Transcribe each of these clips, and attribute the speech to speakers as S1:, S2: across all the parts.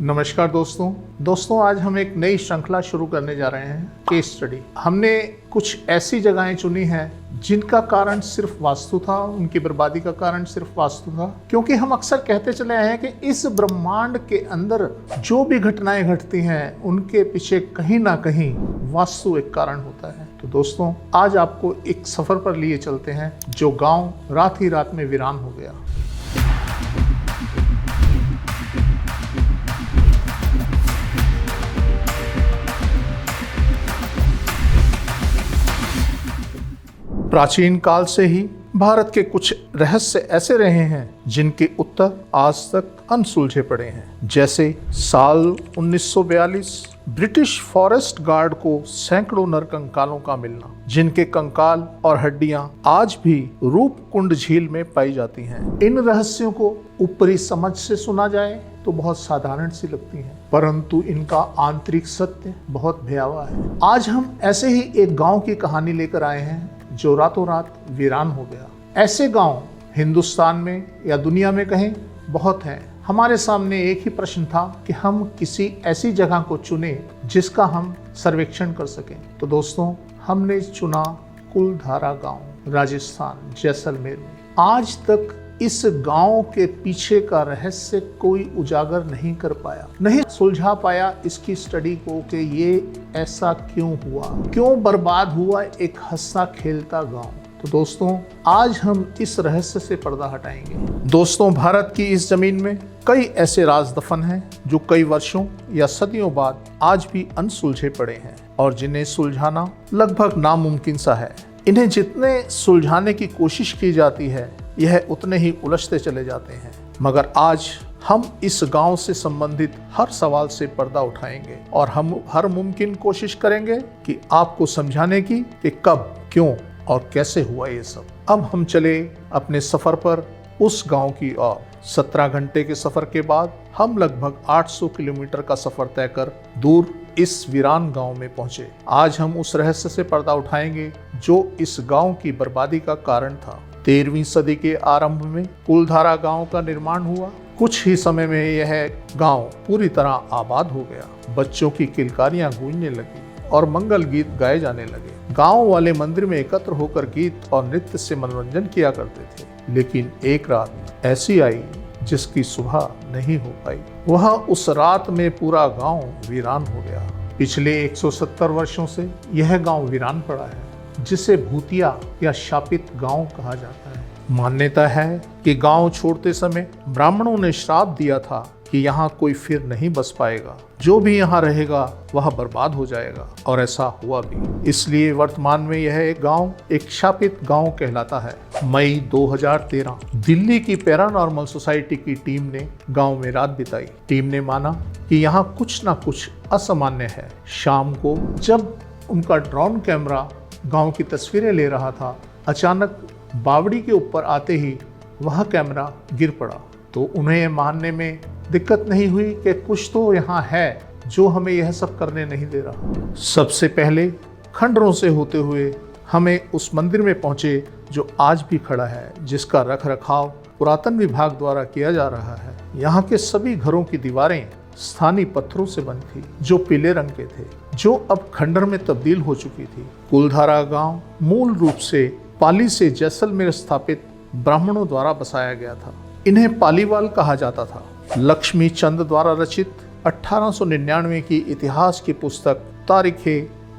S1: नमस्कार दोस्तों आज हम एक नई श्रृंखला शुरू करने जा रहे हैं, केस स्टडी। हमने कुछ ऐसी जगहें चुनी हैं जिनका कारण सिर्फ वास्तु था, उनकी बर्बादी का कारण सिर्फ वास्तु था। क्योंकि हम अक्सर कहते चले आए हैं कि इस ब्रह्मांड के अंदर जो भी घटनाएं घटती हैं उनके पीछे कहीं ना कहीं वास्तु एक कारण होता है। तो दोस्तों आज आपको एक सफर पर लिए चलते हैं जो गांव रात ही रात में वीरान हो गया। प्राचीन काल से ही भारत के कुछ रहस्य ऐसे रहे हैं जिनके उत्तर आज तक अनसुलझे पड़े हैं। जैसे साल 1942 ब्रिटिश फॉरेस्ट गार्ड को सैकड़ों नरकंकालों का मिलना, जिनके कंकाल और हड्डियां आज भी रूपकुंड झील में पाई जाती हैं। इन रहस्यों को ऊपरी समझ से सुना जाए तो बहुत साधारण सी लगती हैं, परंतु इनका आंतरिक सत्य बहुत भयावह है। आज हम ऐसे ही एक गांव की कहानी लेकर आए हैं जो रातों रात वीरान हो गया। ऐसे गांव हिंदुस्तान में या दुनिया में कहें बहुत हैं। हमारे सामने एक ही प्रश्न था कि हम किसी ऐसी जगह को चुने जिसका हम सर्वेक्षण कर सकें। तो दोस्तों हमने चुना कुलधारा गांव, राजस्थान, जैसलमेर में। आज तक इस गांव के पीछे का रहस्य कोई उजागर नहीं कर पाया, नहीं सुलझा पाया इसकी स्टडी को कि ये ऐसा क्यों हुआ, क्यों बर्बाद हुआ एक हंसता खेलता गांव। तो दोस्तों आज हम इस रहस्य से पर्दा हटाएंगे। दोस्तों भारत की इस जमीन में कई ऐसे राज दफन हैं जो कई वर्षों या सदियों बाद आज भी अनसुलझे पड़े हैं और जिन्हें सुलझाना लगभग नामुमकिन सा है। इन्हें जितने सुलझाने की कोशिश की जाती है यह उतने ही उलझते चले जाते हैं। मगर आज हम इस गांव से संबंधित हर सवाल से पर्दा उठाएंगे और हम हर मुमकिन कोशिश करेंगे कि आपको समझाने की कि कब, क्यों और कैसे हुआ ये सब। अब हम चले अपने सफर पर उस गांव की ओर। 17 घंटे के सफर के बाद हम लगभग 800 किलोमीटर का सफर तय कर दूर इस वीरान गांव में पहुंचे। आज हम उस रहस्य से पर्दा उठाएंगे जो इस गांव की बर्बादी का कारण था। 13वीं सदी के आरंभ में कुलधारा गांव का निर्माण हुआ। कुछ ही समय में यह गांव पूरी तरह आबाद हो गया। बच्चों की किलकारियां गूंजने लगी और मंगल गीत गाए जाने लगे। गांव वाले मंदिर में एकत्र होकर गीत और नृत्य से मनोरंजन किया करते थे। लेकिन एक रात ऐसी आई जिसकी सुबह नहीं हो पाई। वह उस रात में पूरा गांव वीरान हो गया। पिछले 170 वर्षों से यह गांव वीरान पड़ा है, जिसे भूतिया या शापित गांव कहा जाता है। मान्यता है कि गांव छोड़ते समय ब्राह्मणों ने श्राप दिया था कि यहाँ कोई फिर नहीं बस पाएगा, जो भी यहाँ रहेगा वह बर्बाद हो जाएगा, और ऐसा हुआ भी। इसलिए वर्तमान में यह एक गांव एक शापित गांव कहलाता है। मई 2013 दिल्ली की पैरानॉर्मल सोसाइटी की टीम ने गांव में रात बिताई। टीम ने माना कि यहाँ कुछ ना कुछ असामान्य है। शाम को जब उनका ड्रोन कैमरा गांव की तस्वीरें ले रहा था, अचानक बावड़ी के ऊपर आते ही वह कैमरा गिर पड़ा। तो उन्हें मानने में दिक्कत नहीं हुई कि कुछ तो यहाँ है जो हमें यह सब करने नहीं दे रहा। सबसे पहले खंडरों से होते हुए हमें उस मंदिर में पहुंचे जो आज भी खड़ा है, जिसका रख रखाव पुरातन विभाग द्वारा किया जा रहा है। यहाँ के सभी घरों की दीवारें स्थानीय पत्थरों से बनी थी जो पीले रंग के थे, जो अब खंडर में तब्दील हो चुकी थी। कुलधारा गांव मूल रूप से पाली से जैसलमेर स्थापित ब्राह्मणों द्वारा बसाया गया था। इन्हें पालीवाल कहा जाता था। लक्ष्मी चंद द्वारा रचित 1899 की इतिहास की पुस्तक तारीखे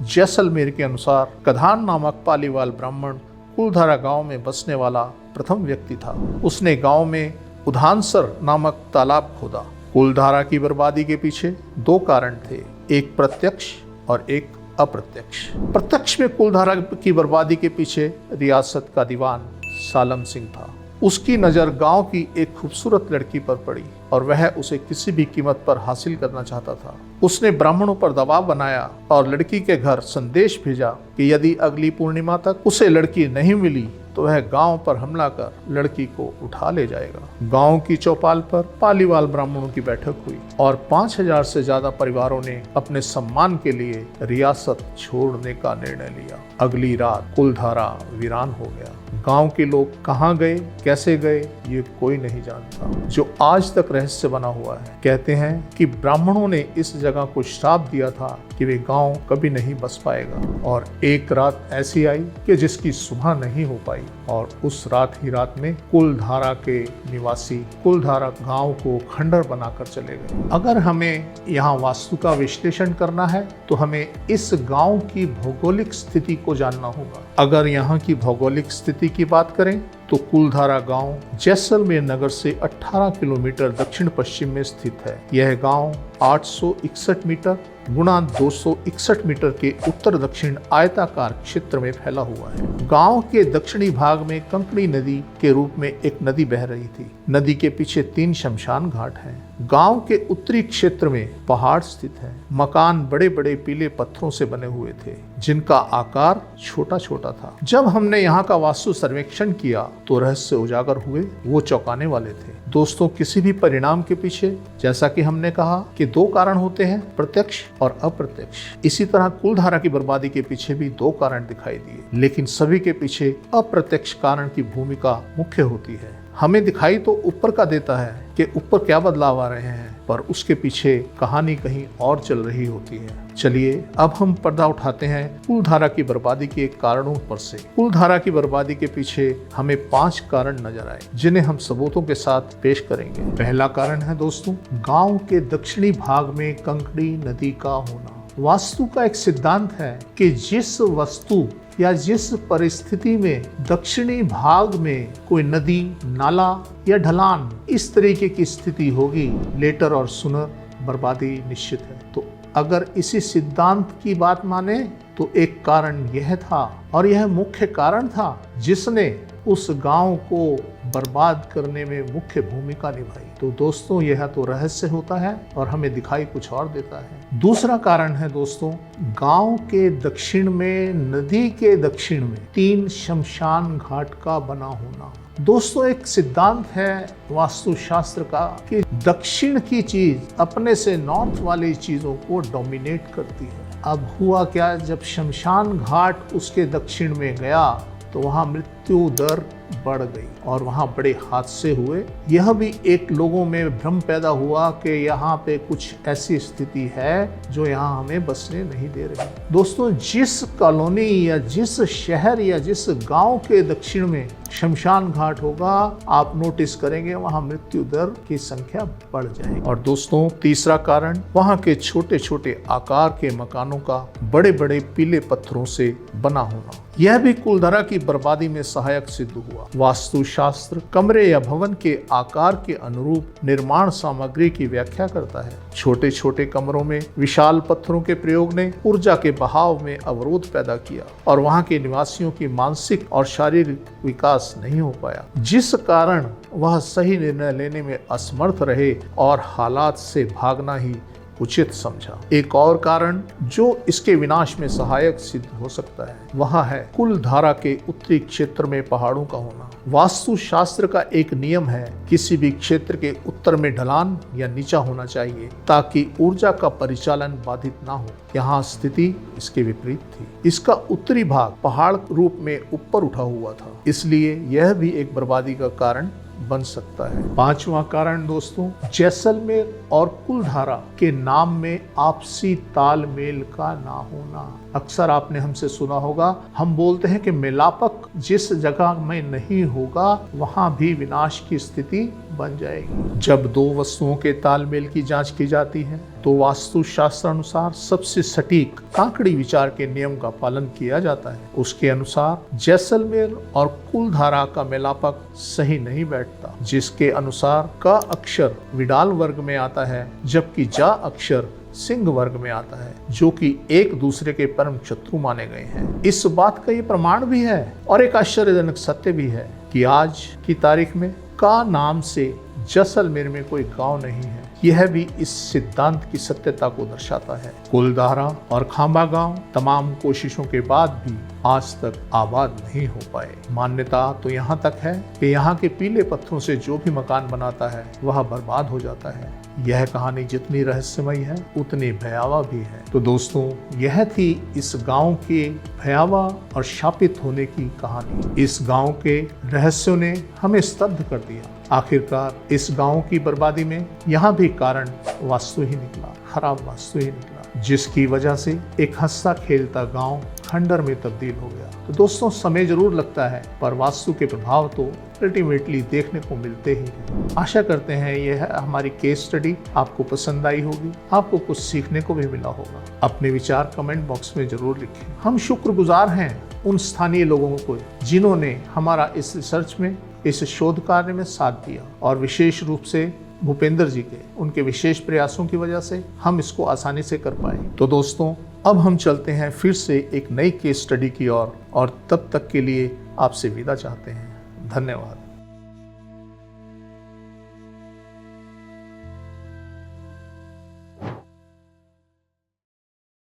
S1: जैसलमेर के अनुसार कधान नामक पालीवाल ब्राह्मण कुलधारा गांव में बसने वाला प्रथम व्यक्ति था। उसने गांव में उधानसर नामक तालाब खोदा। कुलधारा की बर्बादी के पीछे दो कारण थे, एक प्रत्यक्ष और एक अप्रत्यक्ष। प्रत्यक्ष में कुलधारा की बर्बादी के पीछे रियासत का दीवान सालम सिंह था। उसकी नज़र गांव की एक खूबसूरत लड़की पर पड़ी और वह उसे किसी भी कीमत पर हासिल करना चाहता था। उसने ब्राह्मणों पर दबाव बनाया और लड़की के घर संदेश भेजा कि यदि अगली पूर्णिमा तक उसे लड़की नहीं मिली तो वह गांव पर हमला कर लड़की को उठा ले जाएगा। गांव की चौपाल पर पालीवाल ब्राह्मणों की बैठक हुई और 5000 से ज्यादा परिवारों ने अपने सम्मान के लिए रियासत छोड़ने का निर्णय लिया। अगली रात कुलधारा वीरान हो गया। गांव के लोग कहाँ गए, कैसे गए, ये कोई नहीं जानता। जो आज तक रहस्य बना हुआ है, कहते हैं कि ब्राह्मणों ने इस जगह को श्राप दिया था कि वे गांव कभी नहीं बस पाएगा, और एक रात ऐसी आई कि जिसकी सुबह नहीं हो पाई, और उस रात ही रात में कुलधारा के निवासी कुलधारा गांव को खंडर बनाकर चले गए। अगर हमें यहाँ वास्तु का विश्लेषण करना है तो हमें इस गांव की भौगोलिक स्थिति को जानना होगा। अगर यहाँ की भौगोलिक स्थिति की बात करें तो कुलधारा गांव जैसलमेर नगर से 18 किलोमीटर दक्षिण पश्चिम में स्थित है। यह गांव 861 मीटर गुणा 261 मीटर के उत्तर दक्षिण आयताकार क्षेत्र में फैला हुआ है। गांव के दक्षिणी भाग में कंकड़ी नदी के रूप में एक नदी बह रही थी। नदी के पीछे 3 शमशान घाट हैं। गांव के उत्तरी क्षेत्र में पहाड़ स्थित है। मकान बड़े बड़े पीले पत्थरों से बने हुए थे, जिनका आकार छोटा छोटा था। जब हमने यहाँ का वास्तु सर्वेक्षण किया तो रहस्य उजागर हुए, वो चौंकाने वाले थे। दोस्तों, किसी भी परिणाम के पीछे, जैसा कि हमने कहा कि 2 कारण होते हैं, प्रत्यक्ष और अप्रत्यक्ष। इसी तरह कुलधारा की बर्बादी के पीछे भी 2 कारण दिखाई दिए, लेकिन सभी के पीछे अप्रत्यक्ष कारण की भूमिका मुख्य होती है। हमें दिखाई तो ऊपर का देता है कि ऊपर क्या बदलाव आ रहे हैं, पर उसके पीछे कहानी कहीं और चल रही होती है। चलिए अब हम पर्दा उठाते हैं कुलधारा की बर्बादी के कारणों पर से। कुलधारा की बर्बादी के पीछे हमें 5 कारण नजर आए, जिन्हें हम सबूतों के साथ पेश करेंगे। पहला कारण है दोस्तों, गांव के दक्षिणी भाग में कंकड़ी नदी का होना। वास्तु का एक सिद्धांत है कि जिस वस्तु या जिस परिस्थिति में दक्षिणी भाग में कोई नदी, नाला या ढलान इस तरीके की स्थिति होगी, लेटर और सुनर बर्बादी निश्चित है। तो अगर इसी सिद्धांत की बात माने तो एक कारण यह था, और यह मुख्य कारण था जिसने उस गांव को बर्बाद करने में मुख्य भूमिका निभाई। तो दोस्तों, यह तो रहस्य होता है और हमें दिखाई कुछ और देता है। दूसरा कारण है दोस्तों, गांव के दक्षिण में, नदी के दक्षिण में 3 शमशान घाट का बना होना। दोस्तों, एक सिद्धांत है वास्तुशास्त्र का कि दक्षिण की चीज अपने से नॉर्थ वाली चीजों को डोमिनेट करती है। अब हुआ क्या, जब शमशान घाट उसके दक्षिण में गया तो वहां मृत्यु दर बढ़ गई और वहां बड़े हादसे हुए। यह भी एक लोगों में भ्रम पैदा हुआ कि यहाँ पे कुछ ऐसी स्थिति है जो यहाँ हमें बसने नहीं दे रही। दोस्तों, जिस कॉलोनी या जिस शहर या जिस गांव के दक्षिण में शमशान घाट होगा, आप नोटिस करेंगे वहां मृत्यु दर की संख्या बढ़ जाएगी। और दोस्तों, तीसरा कारण, वहां के छोटे छोटे आकार के मकानों का बड़े बड़े पीले पत्थरों से बना होना। यह भी कुलधारा की बर्बादी में सहायक सिद्ध हुआ। वास्तुशास्त्र कमरे या भवन के आकार के अनुरूप निर्माण सामग्री की व्याख्या करता है। छोटे छोटे कमरों में विशाल पत्थरों के प्रयोग ने ऊर्जा के बहाव में अवरोध पैदा किया और वहां के निवासियों की मानसिक और शारीरिक विकास नहीं हो पाया, जिस कारण वह सही निर्णय लेने में असमर्थ रहे और हालात से भागना ही उचित समझा। एक और कारण जो इसके विनाश में सहायक सिद्ध हो सकता है, वह है कुलधारा के उत्तरी क्षेत्र में पहाड़ों का होना। वास्तुशास्त्र का एक नियम है, किसी भी क्षेत्र के उत्तर में ढलान या नीचा होना चाहिए ताकि ऊर्जा का परिचालन बाधित ना हो। यहाँ स्थिति इसके विपरीत थी। इसका उत्तरी भाग पहाड़ रूप में ऊपर उठा हुआ था, इसलिए यह भी एक बर्बादी का कारण बन सकता है। 5वां कारण दोस्तों, जैसलमेर और कुलधारा के नाम में आपसी तालमेल का ना होना। अक्सर आपने हमसे सुना होगा, हम बोलते हैं कि मिलापक जिस जगह में नहीं होगा वहां भी विनाश की स्थिति बन जाएगी। जब 2 वस्तुओं के तालमेल की जांच की जाती है तो वास्तुशास्त्र अनुसार सबसे सटीक काकड़ी विचार के नियम का पालन किया जाता है। उसके अनुसार जैसलमेर और कुलधारा का मिलापक सही नहीं बैठता, जिसके अनुसार क अक्षर विडाल वर्ग में आता है जबकि जा अक्षर सिंह वर्ग में आता है, जो कि एक दूसरे के परम शत्रु माने गए हैं। इस बात का ये प्रमाण भी है और एक आश्चर्यजनक सत्य भी है कि आज की तारीख में का नाम से जैसलमेर में कोई गांव नहीं है। यह भी इस सिद्धांत की सत्यता को दर्शाता है। कुलधारा और खांबा गांव तमाम कोशिशों के बाद भी आज तक आबाद नहीं हो पाए। मान्यता तो यहाँ तक है कि यहाँ के पीले पत्थरों से जो भी मकान बनाता है वह बर्बाद हो जाता है। यह कहानी जितनी रहस्यमयी है उतनी भयावह भी है। तो दोस्तों, यह थी इस गांव के भयावह और शापित होने की कहानी। इस गांव के रहस्यों ने हमें स्तब्ध कर दिया। आखिरकार इस गांव की बर्बादी में यहाँ भी कारण वास्तु ही निकला, खराब वास्तु ही निकला, जिसकी वजह से एक हंसता खेलता गांव खंडर में तब्दील हो गया। तो दोस्तों, समय जरूर लगता है पर वास्तु के प्रभाव तो अल्टीमेटली देखने को मिलते ही हैं। आशा करते हैं यह हमारी केस स्टडी आपको पसंद आई होगी, आपको कुछ सीखने को भी मिला होगा। अपने विचार कमेंट बॉक्स में जरूर लिखें। हम शुक्रगुजार हैं उन स्थानीय लोगों को जिन्होंने हमारा इस रिसर्च में, इस शोध कार्य में साथ दिया, और विशेष रूप से भूपेंद्र जी के उनके विशेष प्रयासों की वजह से हम इसको आसानी से कर पाए। तो दोस्तों, अब हम चलते हैं फिर से एक नई केस स्टडी की ओर, और तब तक के लिए आपसे विदा चाहते हैं। धन्यवाद।